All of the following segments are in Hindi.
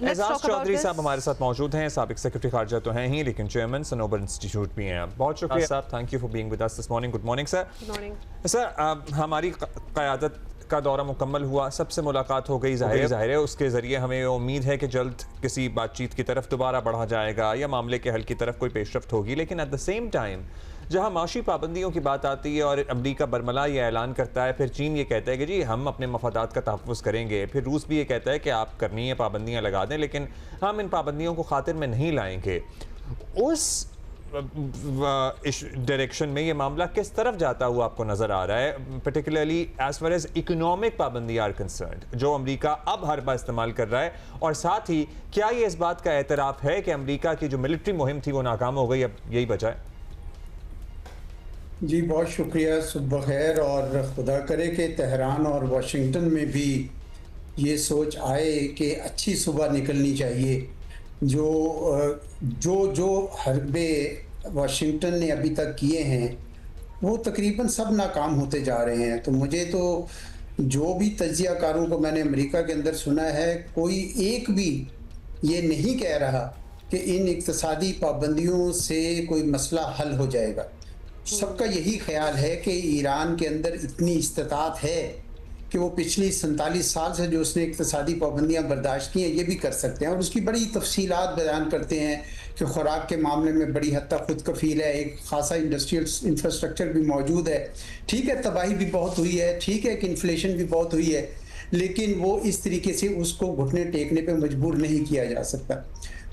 एजाज चौधरी साहब हमारे साथ मौजूद हैं, साबिक सेक्रेटरी खारजा तो हैं ही लेकिन चेयरमैन सनोबर इंस्टीट्यूट भी हैं। बहुत शुक्रिया साहब, thank you for being with us this morning. Good morning sir. Good morning sir, हमारी क़यादत का दौरा मुकम्मल हुआ, सबसे मुलाकात हो गई, जाहिर है उसके ज़रिए हमें उम्मीद है कि जल्द किसी बातचीत की तरफ दोबारा बढ़ा जाएगा या मामले के हल की तरफ कोई पेशरफ्त होगी। लेकिन एट द सेम टाइम जहाँ माशी पाबंदियों की बात आती है और अमरीका बरमला ये ऐलान करता है, फिर चीन ये कहता है कि जी हम अपने मफादात का तहफ़्फ़ुज़ करेंगे, फिर रूस भी ये कहता है कि आप करनी है पाबंदियाँ लगा दें लेकिन हम इन पाबंदियों को खातिर में नहीं लाएंगे। उस इस डायरेक्शन में ये मामला किस तरफ जाता हुआ आपको नज़र आ रहा है, particularly as far as economic पाबंदी आर कंसर्न्ड, जो अमरीका अब हर बार इस्तेमाल कर रहा है? और साथ ही क्या ये इस बात का एतराफ़ है कि अमरीका की जो मिलिट्री मुहिम थी वो नाकाम हो गई, अब यही बचा है? जी बहुत शुक्रिया, सुबह खैर, और खुदा करे कि तेहरान और वाशिंगटन में भी ये सोच आए कि अच्छी सुबह निकलनी चाहिए। जो हरबे वाशिंगटन ने अभी तक किए हैं वो तकरीबन सब नाकाम होते जा रहे हैं। तो मुझे तो जो भी तज्जियाकारों को मैंने अमेरिका के अंदर सुना है, कोई एक भी ये नहीं कह रहा कि इन इक़्तिसादी पाबंदियों से कोई मसला हल हो जाएगा। सबका यही ख्याल है कि ईरान के अंदर इतनी इस्तात है कि वो पिछली 47 साल से जो उसने इक़्तिसादी पाबंदियाँ बर्दाश्त की हैं ये भी कर सकते हैं, और उसकी बड़ी तफसीलात बयान करते हैं कि खुराक के मामले में बड़ी हद तक खुद कफील है, एक खासा इंडस्ट्रियल इंफ्रास्ट्रक्चर भी मौजूद है। ठीक है, तबाही भी बहुत हुई है, ठीक है कि इन्फ्लेशन भी बहुत हुई है, लेकिन वो इस तरीके से उसको घुटने टेकने पर मजबूर नहीं किया जा सकता।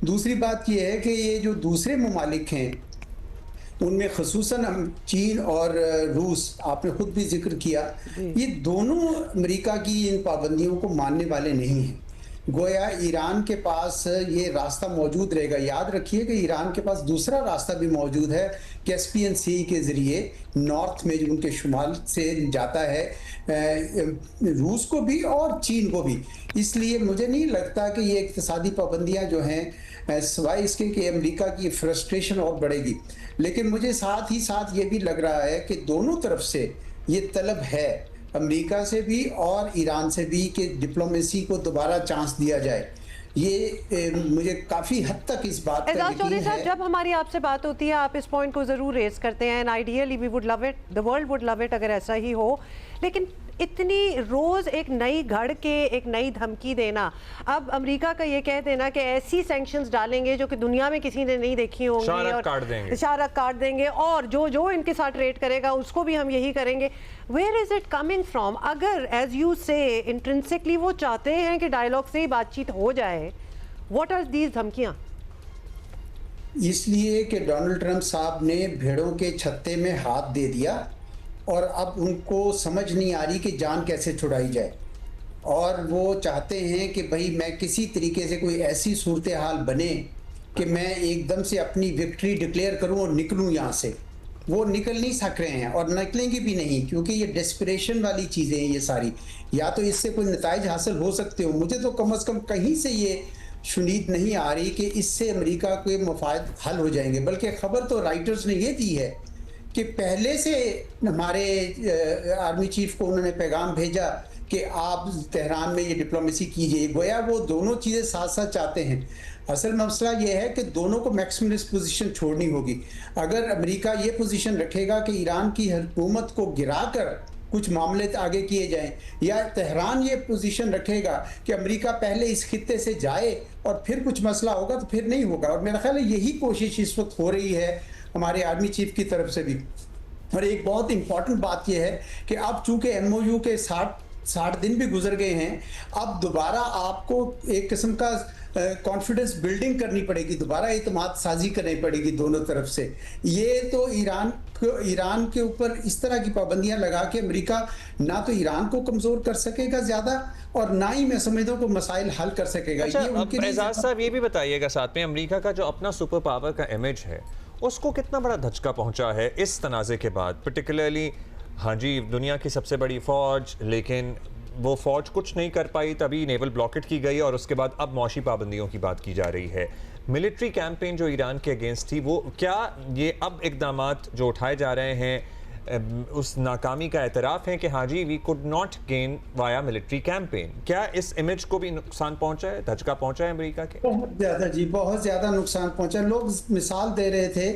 दूसरी बात यह है कि ये जो दूसरे ममालिक हैं उनमें ख़ुसूसन चीन और रूस, आपने खुद भी जिक्र किया, ये दोनों अमेरिका की इन पाबंदियों को मानने वाले नहीं हैं। गोया ईरान के पास ये रास्ता मौजूद रहेगा। याद रखिए कि ईरान के पास दूसरा रास्ता भी मौजूद है, कैस्पियन सी के ज़रिए नॉर्थ में जो उनके शुमाल से जाता है, रूस को भी और चीन को भी। इसलिए मुझे नहीं लगता कि ये इक़्तिसादी पाबंदियाँ जो हैं सिवाय इसके कि अमेरिका की फ्रस्ट्रेशन और बढ़ेगी। लेकिन मुझे साथ ही साथ ये भी लग रहा है कि दोनों तरफ से ये तलब है, अमेरिका से भी और ईरान से भी, कि डिप्लोमेसी को दोबारा चांस दिया जाए। ये मुझे काफ़ी हद तक इस बात का यकीन है। जब हमारी आपसे बात होती है आप इस पॉइंट को ज़रूर रेज करते हैं, and ideally we would love it, the world would love it अगर ऐसा ही हो। लेकिन इतनी रोज़ एक नई घड़ के एक नई धमकी देना, अब अमेरिका का ये कह देना कि ऐसी सैंक्शंस डालेंगे जो कि दुनिया में किसी ने नहीं देखी होंगी, इशारा काट देंगे और जो इनके साथ ट्रेड करेगा उसको भी हम यही करेंगे। Where is it coming from? अगर एज यू से इंट्रिंसिकली वो चाहते हैं कि डायलॉग से ही बातचीत हो जाए, व्हाट आर दीज धमकियां? इसलिए कि डोनाल्ड ट्रंप साहब ने भेड़ों के छत्ते में हाथ दे दिया और अब उनको समझ नहीं आ रही कि जान कैसे छुड़ाई जाए, और वो चाहते हैं कि भाई मैं किसी तरीके से कोई ऐसी सूरत हाल बने कि मैं एकदम से अपनी विक्ट्री डिक्लेयर करूं और निकलूं यहाँ से। वो निकल नहीं सक रहे हैं और निकलेंगे भी नहीं, क्योंकि ये डेस्परेशन वाली चीज़ें हैं ये सारी। या तो इससे कोई नताइज हासिल हो सकते हो, मुझे तो कम अज़ कम कहीं से ये शुनीद नहीं आ रही कि इससे अमेरिका के मफाद हल हो जाएंगे। बल्कि खबर तो राइटर्स ने ये दी है कि पहले से हमारे आर्मी चीफ को उन्होंने पैगाम भेजा कि आप तेहरान में ये डिप्लोमेसी कीजिए। गोया वो दोनों चीज़ें साथ साथ चाहते हैं। असल मसला ये है कि दोनों को मैक्सिमलिस्ट पोजीशन छोड़नी होगी। अगर अमेरिका ये पोजीशन रखेगा कि ईरान की हुकूमत को गिराकर कुछ मामले आगे किए जाएं, या तेहरान ये पोजीशन रखेगा कि अमेरिका पहले इस खित्ते से जाए और फिर कुछ मसला होगा, तो फिर नहीं होगा। और मेरा ख्याल है यही कोशिश इस वक्त हो रही है हमारे आर्मी चीफ की तरफ से भी। और एक बहुत इंपॉर्टेंट बात यह है कि अब चूंकि MOU के 60 दिन भी गुजर गए हैं, अब दोबारा आपको एक किस्म का कॉन्फिडेंस बिल्डिंग करनी पड़ेगी, दोबारा एतमाद साजी करनी पड़ेगी दोनों तरफ से। ये तो ईरान के ऊपर इस तरह की पाबंदियां लगा के अमेरिका ना तो ईरान को कमज़ोर कर सकेगा ज़्यादा, और ना ही मैं समझता हूँ कि मसाइल हल कर सकेगा। अच्छा, एजाज साहब ये भी बताइएगा साथ में, अमेरिका का जो अपना सुपर पावर का इमेज है उसको कितना बड़ा धचका पहुंचा है इस तनाज़े के बाद? पर्टिकुलरली हाँ जी, दुनिया की सबसे बड़ी फ़ौज, लेकिन वो फ़ौज कुछ नहीं कर पाई, तभी नेवल ब्लॉकेट की गई और उसके बाद अब मौशी पाबंदियों की बात की जा रही है। मिलिट्री कैंपेन जो ईरान के अगेंस्ट थी, वो क्या ये अब इक़दामात जो उठाए जा रहे हैं उस नाकामी का एतराफ़ है कि हाँ जी we could not gain via military campaign. क्या इस इमेज को भी नुकसान पहुंचा है, धचका पहुंचा है अमेरिका के? बहुत ज़्यादा जी, बहुत ज़्यादा नुकसान पहुंचा। लोग मिसाल दे रहे थे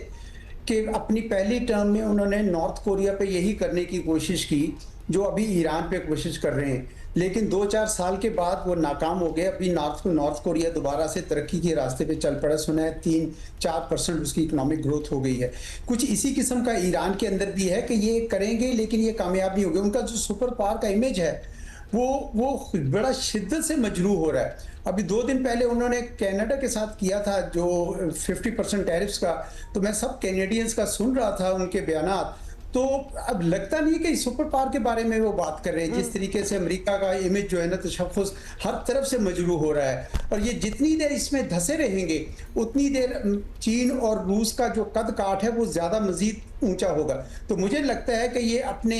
कि अपनी पहली टर्म में उन्होंने नॉर्थ कोरिया पे यही करने की कोशिश की जो अभी ईरान पे कोशिश कर रहे हैं, लेकिन 2-4 साल के बाद वो नाकाम हो गए। अभी नॉर्थ कोरिया दोबारा से तरक्की के रास्ते पे चल पड़ा। सुना है 3-4% उसकी इकोनॉमिक ग्रोथ हो गई है। कुछ इसी किस्म का ईरान के अंदर भी है कि ये करेंगे लेकिन ये कामयाब नहीं होंगे। उनका जो सुपर पावर का इमेज है वो बड़ा शिद्दत से मजरूह हो रहा है। अभी 2 दिन पहले उन्होंने कनाडा के साथ किया था जो 50% टैरिफ्स का, तो मैं सब कैनेडियंस का सुन रहा था उनके बयानात, तो अब लगता नहीं कि सुपर पावर के बारे में वो बात कर रहे हैं। जिस तरीके से अमेरिका का इमेज जो है ना, तशख़्ख़ुस हर तरफ से मजरूह हो रहा है, और ये जितनी देर इसमें धंसे रहेंगे उतनी देर चीन और रूस का जो कद काठ है वो ज़्यादा मज़ीद ऊंचा होगा। तो मुझे लगता है कि ये अपने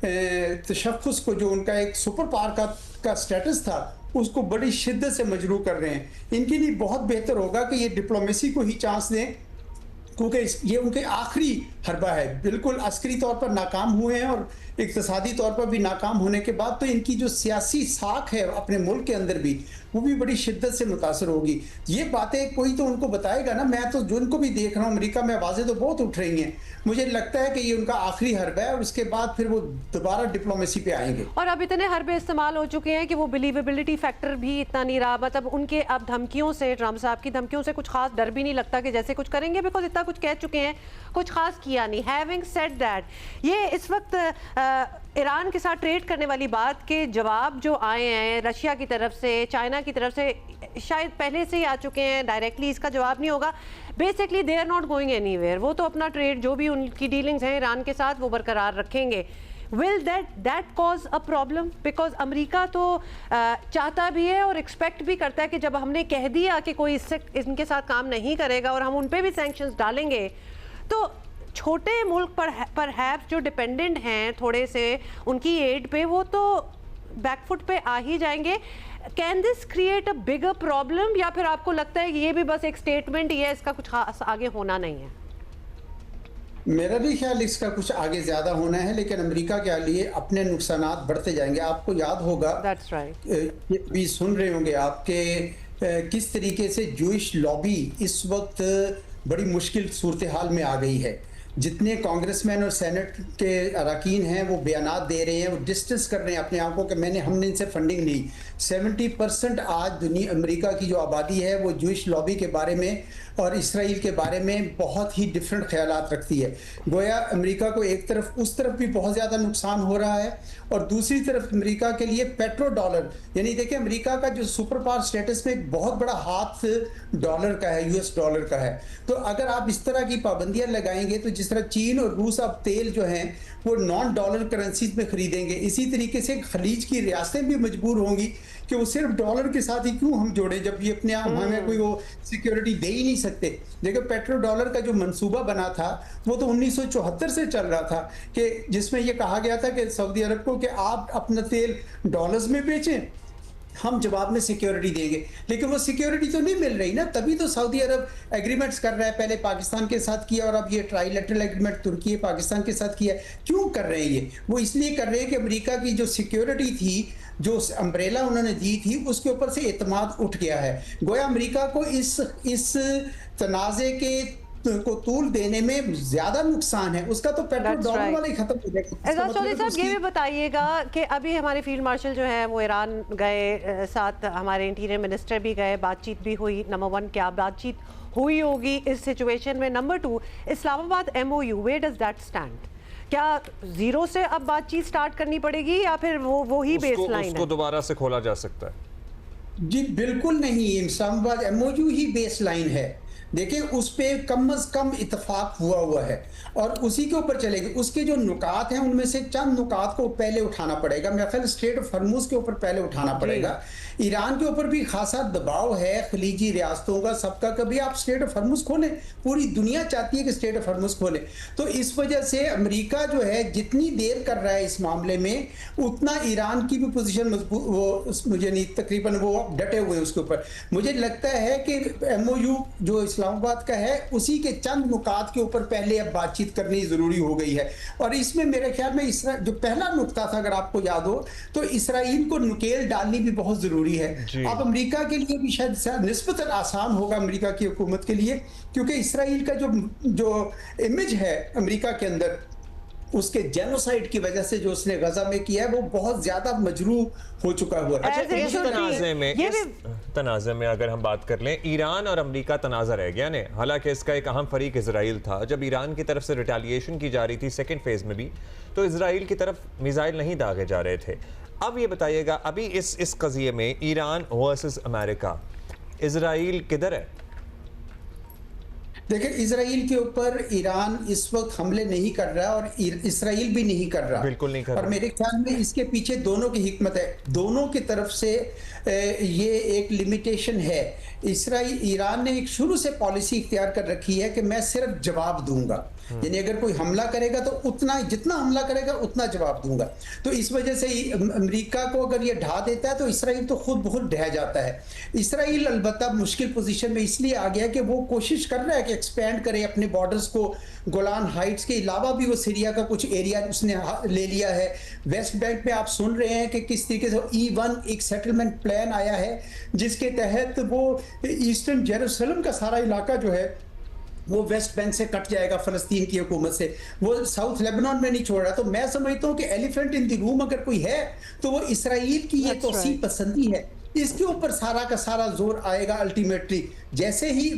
तशख़्ख़ुस को, जो उनका एक सुपर पावर का स्टेटस था, उसको बड़ी शिद्दत से मजरूह कर रहे हैं। इनके लिए बहुत बेहतर होगा कि ये डिप्लोमेसी को ही चांस दें, क्योंकि ये उनके आखिरी हरबा है। बिल्कुल अस्करी तौर पर नाकाम हुए हैं और इक़्तिसादी तौर पर भी नाकाम होने के बाद तो इनकी जो सियासी साख है अपने मुल्क के अंदर भी, वो भी बड़ी शिद्दत से मुतासर होगी। ये बातें कोई तो उनको बताएगा ना। मैं तो जिनको भी देख रहा हूँ अमेरिका में आवाज़ें तो बहुत उठ रही हैं। मुझे लगता है कि ये उनका आखिरी हरबा है और उसके बाद फिर वो दोबारा डिप्लोमेसी पे आएंगे। और अब इतने हरबे इस्तेमाल हो चुके हैं कि वो बिलीवेबिलिटी फैक्टर भी इतना नहीं रहा। मतलब उनके अब धमकियों से, ट्रम्प साहब की धमकियों से कुछ खास डर भी नहीं लगता कि जैसे कुछ करेंगे, बिकॉज इतना कुछ कह चुके हैं, कुछ खास किया नहीं। हैविंग सेड दैट, ये इस वक्त ईरान के साथ ट्रेड करने वाली बात के जवाब जो आए हैं रशिया की तरफ से, चाइना की तरफ से, शायद पहले से ही आ चुके हैं, डायरेक्टली इसका जवाब नहीं होगा। Basically they are not going anywhere. वो तो अपना ट्रेड, जो भी उनकी डीलिंग्स हैं ईरान के साथ, वो बरकरार रखेंगे। Will that cause a problem? Because America तो चाहता भी है और एक्सपेक्ट भी करता है कि जब हमने कह दिया कि कोई इससे इनके साथ काम नहीं करेगा और हम उन पर भी सैंक्शंस डालेंगे, तो छोटे मुल्क पर हैप्स जो डिपेंडेंट हैं थोड़े से उनकी एड पे, वो तो बैकफुट पे आ ही जाएंगे। Can this create a bigger problem, या फिर आपको लगता है कि ये भी बस एक स्टेटमेंट ही है, इसका कुछ खास आगे होना नहीं है? मेरा भी ख्याल इसका कुछ आगे ज्यादा होना है, लेकिन अमेरिका के लिए अपने नुकसानात बढ़ते जाएंगे। आपको याद होगा, That's right. ये भी सुन रहे होंगे आपके किस तरीके से जूइश लॉबी इस वक्त बड़ी मुश्किल सूरत हाल में आ गई है। जितने कांग्रेसमैन और सेनेट के अरकान हैं वो बयानात दे रहे हैं, वो डिस्टेंस कर रहे हैं अपने आप को कि हमने इनसे फंडिंग ली। 70% आज दुनिया अमेरिका की जो आबादी है वो जूइश लॉबी के बारे में और इसराइल के बारे में बहुत ही डिफरेंट ख्यालात रखती है। गोया अमेरिका को एक तरफ उस तरफ भी बहुत ज़्यादा नुकसान हो रहा है और दूसरी तरफ अमेरिका के लिए पेट्रो डॉलर, यानी देखिए अमेरिका का जो सुपर पावर स्टेटस में एक बहुत बड़ा हाथ डॉलर का है, यूएस डॉलर का है। तो अगर आप इस तरह की पाबंदियां लगाएंगे तो जिस तरह चीन और रूस अब तेल जो हैं वो नॉन डॉलर करेंसीज में खरीदेंगे, इसी तरीके से खलीज की रियासतें भी मजबूर होंगी कि वो सिर्फ डॉलर के साथ ही क्यों हम जोड़े, जब ये अपने आप हमें कोई वो सिक्योरिटी दे ही नहीं सकते। देखो पेट्रो डॉलर का जो मंसूबा बना था वो तो 1974 से चल रहा था, कि जिसमें ये कहा गया था कि सऊदी अरब को कि आप अपना तेल डॉलर्स में बेचें, हम जवाब में सिक्योरिटी देंगे। लेकिन वो सिक्योरिटी तो नहीं मिल रही ना, तभी तो सऊदी अरब एग्रीमेंट्स कर रहा है। पहले पाकिस्तान के साथ किया और अब ये ट्राइलेटरल एग्रीमेंट तुर्की पाकिस्तान के साथ किया। क्यों कर रहे हैं ये? वो इसलिए कर रहे हैं कि अमेरिका की जो सिक्योरिटी थी, जो अम्ब्रेला उन्होंने दी थी, उसके ऊपर से एतमाद उठ गया है। गोया अमेरिका को इस तनाज़े के को तूल देने में ज्यादा नुकसान है, उसका तो पेट्रोल डॉलर वाला ही खत्म हो जाएगा। एजाज चौधरी साहब, ये भी बताइएगा कि अभी हमारे फील्ड मार्शल जो है वो ईरान गए, साथ हमारे इंटीरियर मिनिस्टर भी गए, बातचीत भी हुई। नंबर 1, क्या बातचीत हुई होगी इस सिचुएशन में? Number 2, Islamabad MOU, where does that stand? क्या जीरो से अब बातचीत स्टार्ट करनी पड़ेगी या फिर वो ही बेसलाइन है? उसको दोबारा से खोला जा सकता है? जी बिल्कुल नहीं, इस्लामाबाद MOU ही बेसलाइन है। देखिए उस पर कम अज कम इतफाक हुआ है और उसी के ऊपर चलेंगे। उसके जो नुकात हैं उनमें से चंद नुकात को पहले उठाना पड़ेगा। मेरा ख्याल स्ट्रेट ऑफ हॉर्मुज़ के ऊपर पहले उठाना पड़ेगा। ईरान के ऊपर भी खासा दबाव है खलीजी रियासतों का, सबका, कभी आप स्ट्रेट ऑफ हॉर्मुज़ खोलें। पूरी दुनिया चाहती है कि स्ट्रेट ऑफ हॉर्मुज़ खोलें। तो इस वजह से अमेरिका जो है जितनी देर कर रहा है इस मामले में, उतना ईरान की भी पोजीशन मजबूत, वो मुझे नहीं, तकरीबन वो डटे हुए उसके ऊपर। मुझे लगता है कि MOU जो इस्लामाबाद का है, उसी के चंद नुकात के ऊपर पहले अब बातचीत करनी जरूरी हो गई है। और इसमें मेरे ख्याल में जो पहला नुकता था, अगर आपको याद हो, तो इसराइल को नुकेल डालनी भी बहुत जरूरी है। अब अमेरिका के लिए भी शायद निस्बतन आसान होगा, अमेरिका की हुकूमत के लिए, क्योंकि इसराइल का जो इमेज है अमेरिका के अंदर, उसके जेनोसाइड की वजह से जो उसने गजा में किया है, वो बहुत ज्यादा मजरूह हो चुका हुआ है। अच्छा, इस तनाज़े में अगर हम बात कर लें, ईरान और अमेरिका तनाज़ा रह गया ने, हालांकि इसका एक अहम फरीक इजराइल था। जब ईरान की तरफ से रिटेलिएशन की जा रही थी सेकंड फेज में भी, तो इजराइल की तरफ मिसाइल नहीं दागे जा रहे थे। अब ये बताइएगा, अभी इस कज़िये में ईरान वर्सेस अमेरिका, इजराइल किधर है? देखिए, इजराइल के ऊपर ईरान इस वक्त हमले नहीं कर रहा और इसराइल भी नहीं कर रहा, बिल्कुल नहीं कर रहा। और मेरे ख्याल में इसके पीछे दोनों की हिकमत है, दोनों की तरफ से ये एक लिमिटेशन है। ईरान ने एक शुरू से पॉलिसी इख्तियार कर रखी है कि मैं सिर्फ जवाब दूंगा, यानी अगर कोई हमला करेगा तो उतना, जितना हमला करेगा उतना जवाब दूंगा। तो इस वजह से अमेरिका को अगर ये ढा देता है तो इसराइल तो खुद बहुत ढह जाता है। इसराइल अलबत्ता मुश्किल पोजीशन में इसलिए आ गया कि वो कोशिश कर रहा है कि एक्सपेंड करे अपने बॉर्डर्स को। गोलान हाइट्स के अलावा भी वो सीरिया का कुछ एरिया उसने ले लिया है। वेस्ट बैंक में आप सुन रहे हैं कि किस तरीके से E1 एक सेटलमेंट प्लान आया है, जिसके तहत वो ईस्टर्न जेरूसलम का सारा इलाका जो है वो वेस्ट बैंक से कट जाएगा फलस्तीन की हुकूमत से, वो साउथ लेबनान में नहीं छोड़ रहा। तो मैं समझता हूँ कि एलिफेंट इन द रूम अगर कोई है तो वो इसराइल की ये तोसी पसंदी है, इसके ऊपर सारा का सारा जोर आएगा अल्टीमेटली। जैसे ही